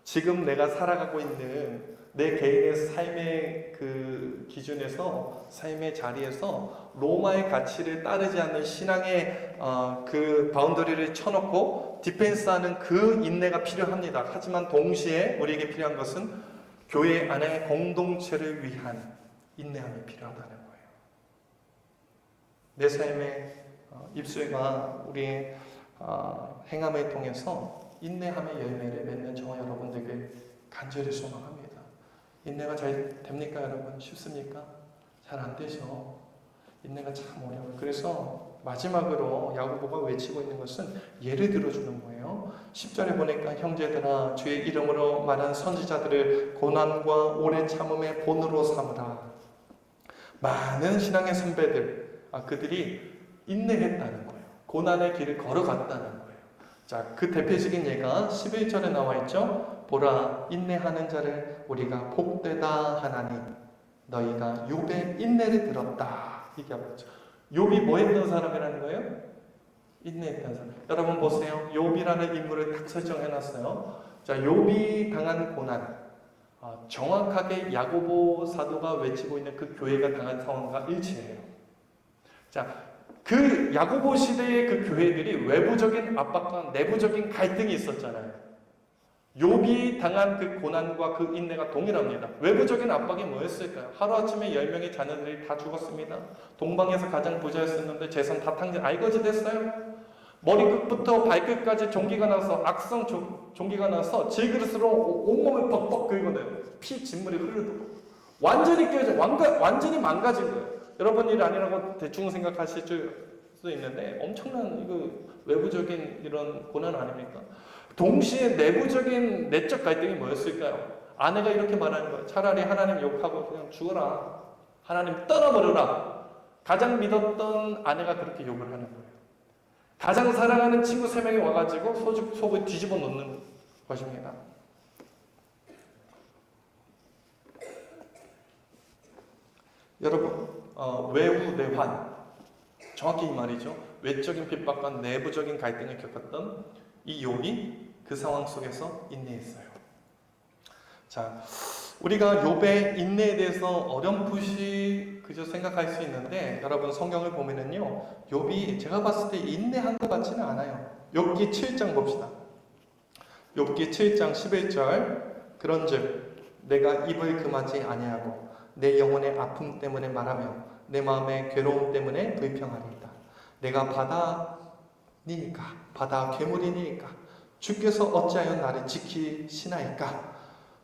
지금 내가 살아가고 있는 내 개인의 삶의 그 기준에서, 삶의 자리에서 로마의 가치를 따르지 않는 신앙의 그 바운더리를 쳐놓고 디펜스하는 그 인내가 필요합니다. 하지만 동시에 우리에게 필요한 것은 교회 안의 공동체를 위한 인내함이 필요하다는 거예요. 내 삶의 입술과 우리의 행함을 통해서 인내함의 열매를 맺는 저와 여러분 되길 간절히 소망합니다. 인내가 잘 됩니까, 여러분? 쉽습니까? 잘 안 되죠. 인내가 참 어려워요. 그래서 마지막으로 야고보가 외치고 있는 것은 예를 들어주는 거예요. 10절에 보니까 형제들아, 주의 이름으로 말한 선지자들을 고난과 오래 참음의 본으로 삼으라. 많은 신앙의 선배들, 그들이 인내했다는 거예요. 고난의 길을 걸어갔다는 거예요. 자, 그 대표적인 예가 11절에 나와 있죠. 보라, 인내하는 자를 우리가 복되다 하나니 너희가 욥의 인내를 들었다. 얘기하고 있죠. 욥이 뭐 했던 사람이라는 거예요? 인내했던 사람. 여러분 보세요. 욥이라는 인물을 딱 설정해놨어요. 자, 욥이 당한 고난, 정확하게 야고보 사도가 외치고 있는 그 교회가 당한 상황과 일치해요. 자, 그 야고보 시대의 그 교회들이 외부적인 압박과 내부적인 갈등이 있었잖아요. 욥이 당한 그 고난과 그 인내가 동일합니다. 외부적인 압박이 뭐였을까요? 하루아침에 10명의 자녀들이 다 죽었습니다. 동방에서 가장 부자였었는데 재산 다 알거지 됐어요. 머리끝부터 발끝까지 종기가 나서, 악성 종기가 나서 질그릇으로 온몸을 벅벅 긁어내요. 피 진물이 흐르도록. 완전히 깨져, 완전히 망가진 거예요. 여러분 일 아니라고 대충 생각하실 수도 있는데 엄청난 이거 외부적인 이런 고난 아닙니까? 동시에 내부적인 내적 갈등이 뭐였을까요? 아내가 이렇게 말하는 거예요. 차라리 하나님 욕하고 그냥 죽어라. 하나님 떠나버려라. 가장 믿었던 아내가 그렇게 욕을 하는 거예요. 가장 사랑하는 친구 3명이 와가지고 속을 뒤집어 놓는 것입니다. 여러분, 외부 내환, 정확히 이 말이죠. 외적인 핍박과 내부적인 갈등을 겪었던 이 욥이 그 상황 속에서 인내했어요. 자, 우리가 욥의 인내에 대해서 어렴풋이 그저 생각할 수 있는데, 여러분 성경을 보면은요, 욥이 제가 봤을 때 인내한 것 같지는 않아요. 욥기 7장 봅시다. 욥기 7장 11절, 그런즉 내가 입을 금하지 아니하고 내 영혼의 아픔 때문에 말하며 내 마음의 괴로움 때문에 불평하리이다. 내가 바다니까 바다 괴물이니까 주께서 어찌하여 나를 지키시나이까.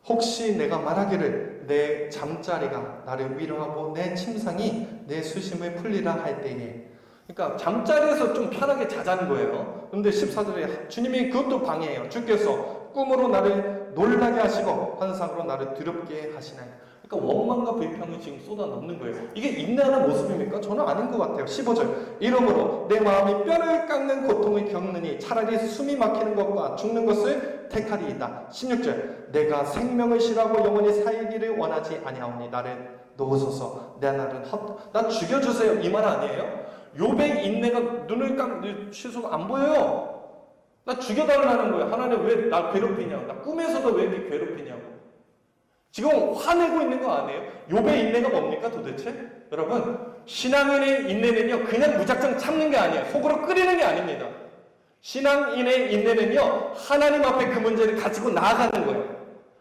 혹시 내가 말하기를 내 잠자리가 나를 위로하고 내 침상이 내 수심을 풀리라 할 때에, 그러니까 잠자리에서 좀 편하게 자자는 거예요. 그런데 14절에 주님이 그것도 방해해요. 주께서 꿈으로 나를 놀라게 하시고 환상으로 나를 두렵게 하시나이다. 그러니까 원망과 불평이 지금 쏟아넣는 거예요. 이게 인내하는 모습입니까? 저는 아닌 것 같아요. 15절 이러므로 내 마음이 뼈를 깎는 고통을 겪느니 차라리 숨이 막히는 것과 죽는 것을 택하리이다. 16절 내가 생명을 싫어하고 영원히 살기를 원하지 아니하오니 나를 놓으소서. 내 날은 나 죽여주세요. 이 말 아니에요? 욥의 인내가 눈을 치솟아 안 보여요. 나 죽여달라는 거예요. 하나님 왜 나 괴롭히냐고. 나 꿈에서도 왜 이렇게 괴롭히냐고. 지금 화내고 있는 거 아니에요? 욥의 인내가 뭡니까 도대체? 여러분, 신앙인의 인내는요 그냥 무작정 참는 게 아니에요. 속으로 끓이는 게 아닙니다. 신앙인의 인내는요 하나님 앞에 그 문제를 가지고 나아가는 거예요.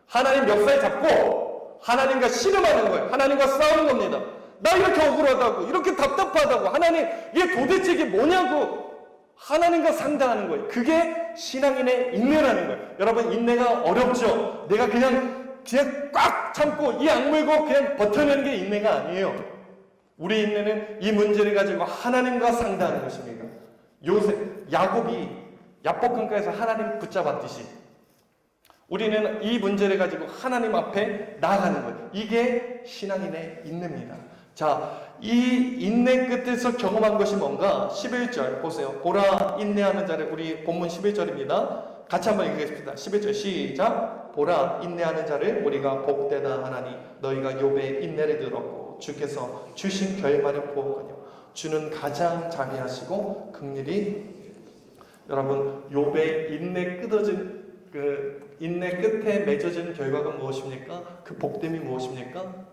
하나님 멱살 잡고 하나님과 씨름하는 거예요. 하나님과 싸우는 겁니다. 나 이렇게 억울하다고, 이렇게 답답하다고, 하나님 이게 도대체 이게 뭐냐고 하나님과 상담하는 거예요. 그게 신앙인의 인내라는 거예요. 여러분, 인내가 어렵죠? 내가 그냥 꽉 참고 이 악물고 그냥 버텨내는 게 인내가 아니에요. 우리 인내는 이 문제를 가지고 하나님과 상담하는 것입니다. 야곱이 야복강가에서 하나님 붙잡았듯이 우리는 이 문제를 가지고 하나님 앞에 나아가는 거예요. 이게 신앙인의 인내입니다. 자, 이 인내 끝에서 경험한 것이 뭔가? 11절 보세요. 보라 인내하는 자를, 우리 본문 11절입니다. 같이 한번 읽겠습니다. 11절 시작. 보라 인내하는 자를 우리가 복되다 하나니 너희가 욥의 인내를 들었고 주께서 주신 결말을 보았거니와 주는 가장 자비하시고 긍휼히. 여러분, 욥의 인내 인내 끝에 맺어진 결과가 무엇입니까? 그 복됨이 무엇입니까?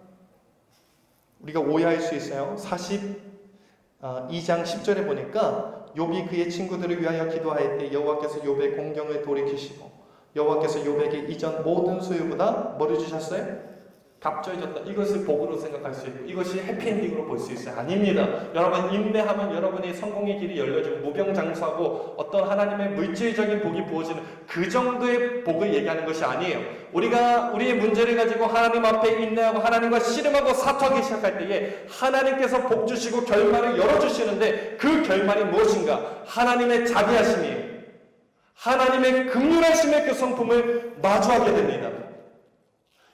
우리가 오해할 수 있어요. 42장 10절에 보니까 욥이 그의 친구들을 위하여 기도할 때 여호와께서 욥의 공경을 돌이키시고 여호와께서 욥에게 이전 모든 소유보다 뭐를 주셨어요? 갑절이 줬다. 이것을 복으로 생각할 수 있고 이것이 해피엔딩으로 볼 수 있어요. 아닙니다. 여러분, 인내하면 여러분이 성공의 길이 열려지고 무병장수하고 어떤 하나님의 물질적인 복이 부어지는 그 정도의 복을 얘기하는 것이 아니에요. 우리가 우리의 문제를 가지고 하나님 앞에 인내하고 하나님과 씨름하고 사투하기 시작할 때에 하나님께서 복 주시고 결말을 열어주시는데 그 결말이 무엇인가? 하나님의 자비하심이에요. 하나님의 긍휼하심의 그 성품을 마주하게 됩니다.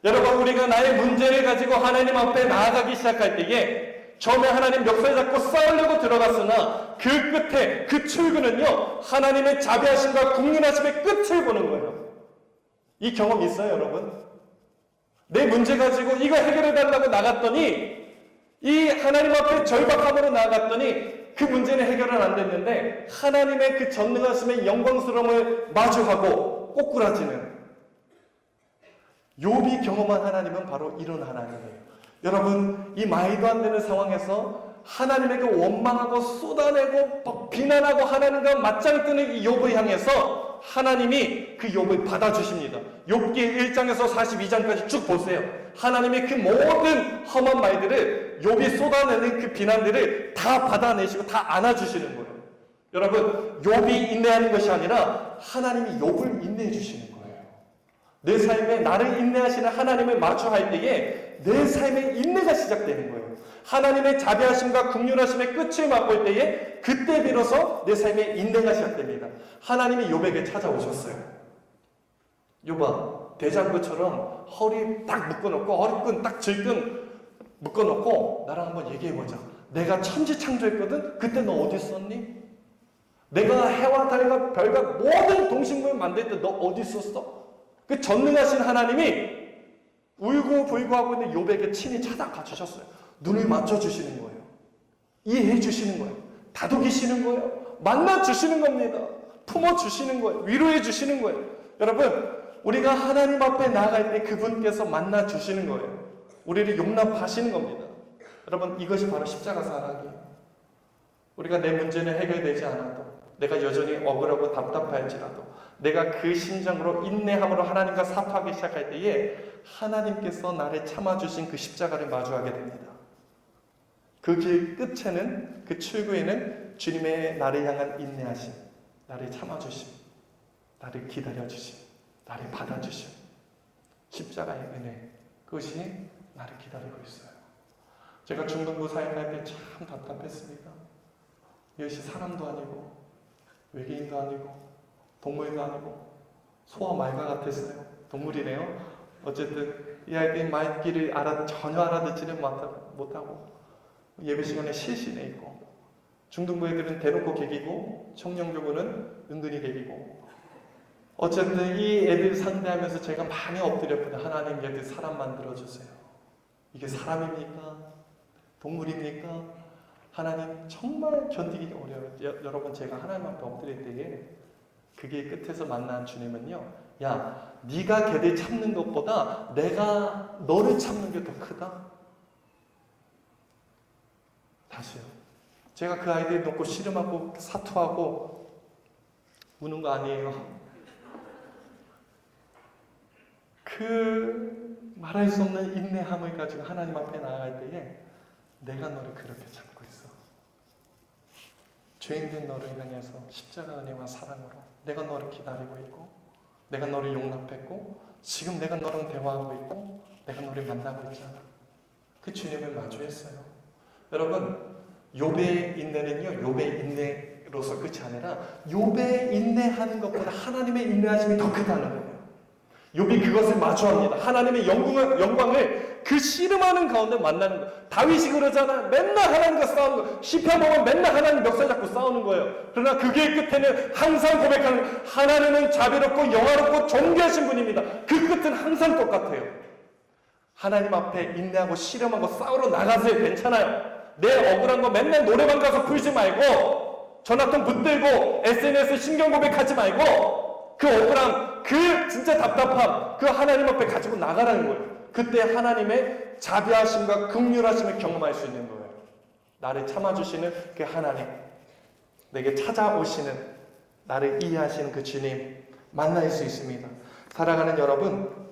여러분, 우리가 나의 문제를 가지고 하나님 앞에 나아가기 시작할 때에 처음에 하나님 멱살 잡고 싸우려고 들어갔으나 그 끝에 그 출구는요 하나님의 자비하심과 국민하심의 끝을 보는 거예요. 이 경험 있어요, 여러분? 내 문제 가지고 이거 해결해달라고 나갔더니 이 하나님 앞에 절박함으로 나아갔더니 그 문제는 해결은 안 됐는데 하나님의 그 전능하심의 영광스러움을 마주하고 꼬꾸라지는 욥이 경험한 하나님은 바로 이런 하나님이에요. 여러분, 이 말도 안 되는 상황에서 하나님에게 원망하고 쏟아내고 막 비난하고 하나님과 맞짱 뜨는 이 욥을 향해서 하나님이 그 욥을 받아주십니다. 욥기 1장에서 42장까지 쭉 보세요. 하나님이 그 모든 험한 말들을 욥이 쏟아내는 그 비난들을 다 받아내시고 다 안아주시는 거예요. 여러분, 욥이 인내하는 것이 아니라 하나님이 욥을 인내해 주시는 거예요. 내 삶에 나를 인내하시는 하나님을 마주할 때에 내 삶의 인내가 시작되는 거예요. 하나님의 자비하심과 긍휼하심의 끝을 맛볼 때에 그때 비로소 내 삶의 인내가 시작됩니다. 하나님이 욥에게 찾아오셨어요. 욥아, 대장부처럼 허리 딱 묶어놓고 허리끈 딱 질끈 묶어놓고 나랑 한번 얘기해보자. 내가 천지창조했거든? 그때 너 어디 있었니? 내가 해와 달과 별과 모든 동식물 만들 때 너 어디 있었어? 그 전능하신 하나님이 울고 불고하고 있는 욥에게 친히 찾아가 주셨어요. 눈을 맞춰주시는 거예요. 이해해 주시는 거예요. 다독이시는 거예요. 만나주시는 겁니다. 품어주시는 거예요. 위로해 주시는 거예요. 여러분, 우리가 하나님 앞에 나아갈 때 그분께서 만나주시는 거예요. 우리를 용납하시는 겁니다. 여러분, 이것이 바로 십자가 사랑이에요. 우리가 내 문제는 해결되지 않아도 내가 여전히 억울하고 답답할지라도 내가 그 심정으로 인내함으로 하나님과 사투하기 시작할 때에 하나님께서 나를 참아주신 그 십자가를 마주하게 됩니다. 그 길 끝에는, 그 출구에는 주님의 나를 향한 인내하심, 나를 참아주심, 나를 기다려주심, 나를 받아주심, 십자가의 은혜, 그것이 나를 기다리고 있어요. 제가 중동부 사역할 때 참 답답했습니다. 이것이 사람도 아니고 외계인도 아니고 동물도 아니고 소와 말과 같았어요. 동물이네요. 어쨌든 이 아이들이 말귀를 전혀 알아듣지는 못하고 예배 시간에 실신해 있고, 중등부 애들은 대놓고 개기고 청년교구는 은근히 개기고, 어쨌든 이 애들 상대하면서 제가 많이 엎드렸거든요. 하나님, 얘들 사람 만들어주세요. 이게 사람입니까? 동물입니까? 하나님, 정말 견디기 어려워요. 여러분, 제가 하나님 앞에 엎드릴 때에 그게 끝에서 만난 주님은요, 야, 네가 걔들 참는 것보다 내가 너를 참는 게 더 크다. 다시요. 제가 그 아이들 놓고 씨름하고 사투하고 우는 거 아니에요. 그 말할 수 없는 인내함을 가지고 하나님 앞에 나아갈 때에 내가 너를 그렇게 참고 있어. 죄인된 너를 향해서 십자가 은혜와 사랑으로 내가 너를 기다리고 있고, 내가 너를 용납했고, 지금 내가 너랑 대화하고 있고, 내가 너를 만나고 있잖아. 그 주님을 마주했어요. 여러분, 욥의 인내는요, 욥의 인내로서 끝이 아니라 욥의 인내하는 것보다 하나님의 인내하심이 더 크다는 거예요. 욥이 그것을 마주합니다. 하나님의 영광을 그 씨름하는 가운데 만나는 거예요. 다윗이 그러잖아. 맨날 하나님과 싸우는 거예요. 시편 보면 맨날 하나님 멱살 잡고 싸우는 거예요. 그러나 그게 끝에는 항상 고백하는, 하나님은 자비롭고 영화롭고 존귀하신 분입니다. 그 끝은 항상 똑같아요. 하나님 앞에 인내하고 씨름하고 싸우러 나가세요. 괜찮아요. 내 억울한 거 맨날 노래방 가서 풀지 말고, 전화통 붙들고 SNS 신경 고백하지 말고, 그 억울함, 그 진짜 답답함, 그 하나님 앞에 가지고 나가라는 거예요. 그때 하나님의 자비하심과 긍휼하심을 경험할 수 있는 거예요. 나를 참아주시는 그 하나님, 내게 찾아오시는, 나를 이해하시는 그 주님 만날 수 있습니다. 사랑하는 여러분,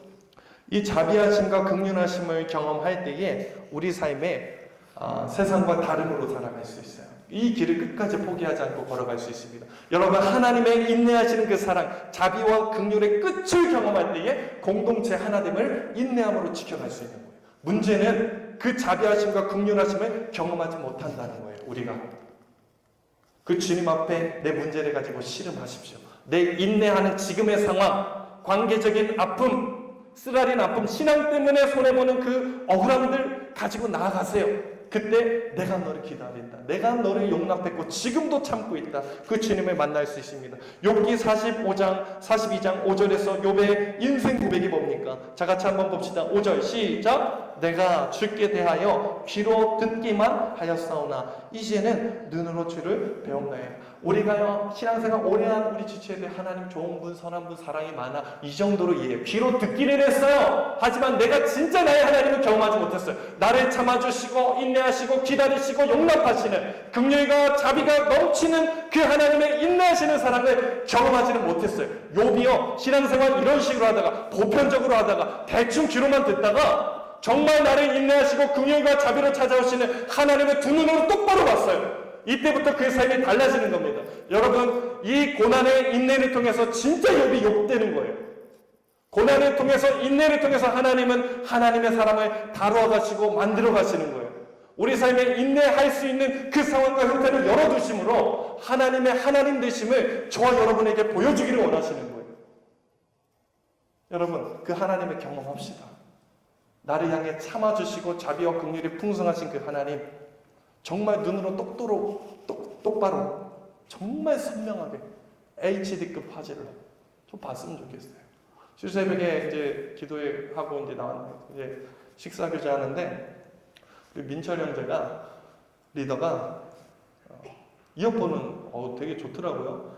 이 자비하심과 긍휼하심을 경험할 때에 우리 삶에 세상과 다름으로 살아갈 수 있어요. 이 길을 끝까지 포기하지 않고 걸어갈 수 있습니다. 여러분, 하나님의 인내하시는 그 사랑, 자비와 긍휼의 끝을 경험할 때에 공동체 하나됨을 인내함으로 지켜갈 수 있는 거예요. 문제는 그 자비하심과 긍휼하심을 경험하지 못한다는 거예요. 우리가 그 주님 앞에 내 문제를 가지고 씨름하십시오. 내 인내하는 지금의 상황, 관계적인 아픔, 쓰라린 아픔, 신앙 때문에 손해보는 그 억울함들 가지고 나아가세요. 그때 내가 너를 기다린다. 내가 너를 용납했고 지금도 참고 있다. 그 주님을 만날 수 있습니다. 욥기 45장, 42장 5절에서 욥의 인생 고백이 뭡니까? 자, 같이 한번 봅시다. 5절 시작. 내가 주께 대하여 귀로 듣기만 하였사오나 이제는 눈으로 주를 배웠나요? 우리가요, 신앙생활 오래한 우리 지체들 하나님 좋은 분, 선한 분, 사랑이 많아, 이 정도로 이해해요. 귀로 듣기는 했어요. 하지만 내가 진짜 나의 하나님을 경험하지 못했어요. 나를 참아주시고 인내하시고 기다리시고 용납하시는 긍휼과 자비가 넘치는 그 하나님의 인내하시는 사랑을 경험하지는 못했어요. 욥이요, 신앙생활 이런 식으로 하다가, 보편적으로 하다가, 대충 귀로만 듣다가 정말 나를 인내하시고 긍휼과 자비로 찾아오시는 하나님의 두 눈으로 똑바로 봤어요. 이때부터 그의 삶이 달라지는 겁니다. 여러분, 이 고난의 인내를 통해서 진짜 욥이 욥되는 거예요. 고난을 통해서, 인내를 통해서 하나님은 하나님의 사랑을 다루어 가시고 만들어 가시는 거예요. 우리 삶에 인내할 수 있는 그 상황과 형태를 열어두심으로 하나님의 하나님 되심을 저와 여러분에게 보여주기를 원하시는 거예요. 여러분, 그 하나님을 경험합시다. 나를 향해 참아주시고 자비와 긍휼이 풍성하신 그 하나님, 정말 눈으로 똑바로 정말 선명하게 HD급 화질로 좀 봤으면 좋겠어요. 주새벽에 이제 기도회 하고 이제 나왔는데 이제 식사 교제 하는데 우리 민철 형제가, 리더가 이어폰은 되게 좋더라고요.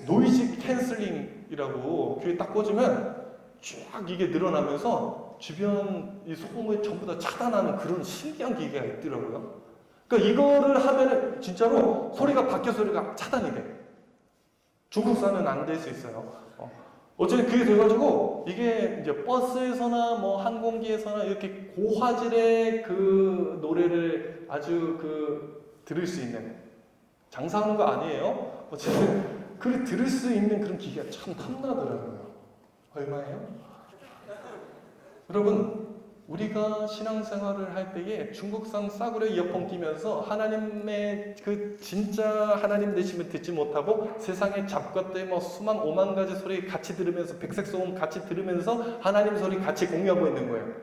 노이즈 캔슬링이라고 귀에 딱 꽂으면 쫙 이게 늘어나면서 주변 이 소음을 전부 다 차단하는 그런 신기한 기계가 있더라고요. 그러니까 이거를 하면은 진짜로 소리가, 밖에 소리가 차단이 돼. 중국산은 안 될 수 있어요. 어쨌든 그게 돼가지고 이게 이제 버스에서나 뭐 항공기에서나 이렇게 고화질의 그 노래를 아주 들을 수 있는, 장사하는 거 아니에요. 어쨌든 그 들을 수 있는 그런 기계가 참 탐나더라고요. 얼마예요? 여러분, 우리가 신앙생활을 할 때에 중국산 싸구려 이어폰 끼면서 하나님의 그 진짜 하나님 되심을 듣지 못하고 세상의 잡것들 뭐 수만 오만 가지 소리 같이 들으면서 백색 소음 같이 들으면서 하나님 소리 같이 공유하고 있는 거예요.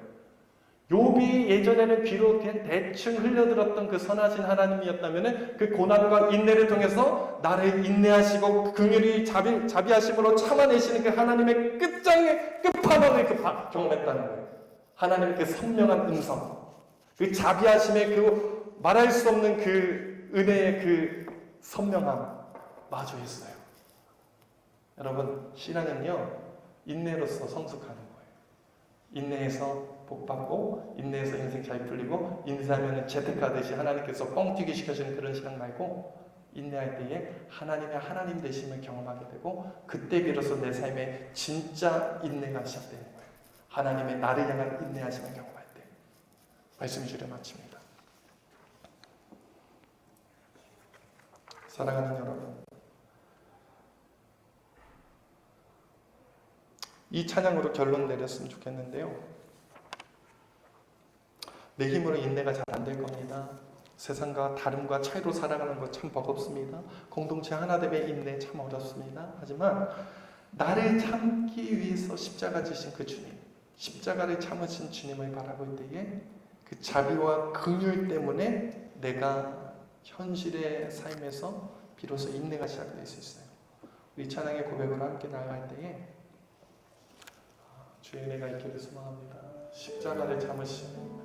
욥이 예전에는 귀로 그냥 대충 흘려들었던 그 선하신 하나님이었다면 그 고난과 인내를 통해서 나를 인내하시고 긍휼히 자비하심으로 참아내시는 그 하나님의 끝판왕을 경험했다는 거예요. 하나님의 그 선명한 음성, 그 자비하심의 그 말할 수 없는 그 은혜의 그 선명함 마주했어요. 여러분, 신앙은요 인내로서 성숙하는 거예요. 인내해서 복받고, 인내해서 인생 잘 풀리고, 인내하면 재택하듯이 하나님께서 뻥튀기 시켜주는 그런 신앙 말고, 인내할 때에 하나님의 하나님 되심을 경험하게 되고, 그때 비로소 내 삶에 진짜 인내가 시작되는 거예요. 하나님의 나를 향한 인내하심을 경험할 때. 말씀 주려 마칩니다. 사랑하는 여러분, 이 찬양으로 결론 내렸으면 좋겠는데요. 내 힘으로 인내가 잘 안 될 겁니다. 세상과 다름과 차이로 살아가는 것 참 버겁습니다. 공동체 하나됨의 인내 참 어렵습니다. 하지만 나를 참기 위해서 십자가 지신 그 주님, 십자가를 참으신 주님을 바라볼 때에 그 자비와 긍휼 때문에 내가 현실의 삶에서 비로소 인내가 시작될 수 있어요. 우리 찬양의 고백으로 함께 나아갈 때에 주의 은혜가 있기를 소망합니다. 십자가를 참으신